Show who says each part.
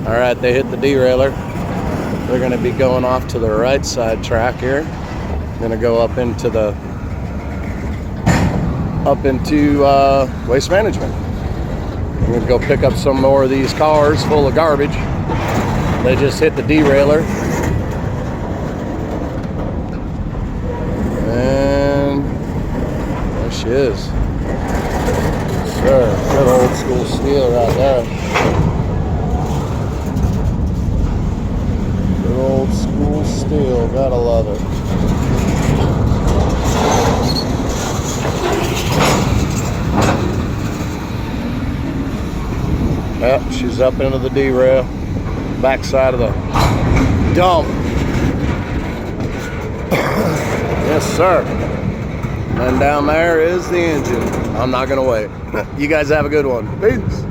Speaker 1: All right, they hit the derailer. They're going to be going off to the right side track here. Going to go up into waste management. I'm going to go pick up some more of these cars full of garbage. They just hit the derailer. And there she is. Sure, good old school steel right there. Good old school steel, gotta love it. Yep, she's up into the derail, backside of the dump. Yes, sir. And down there is the engine. I'm not gonna wait. You guys have a good one. Peace.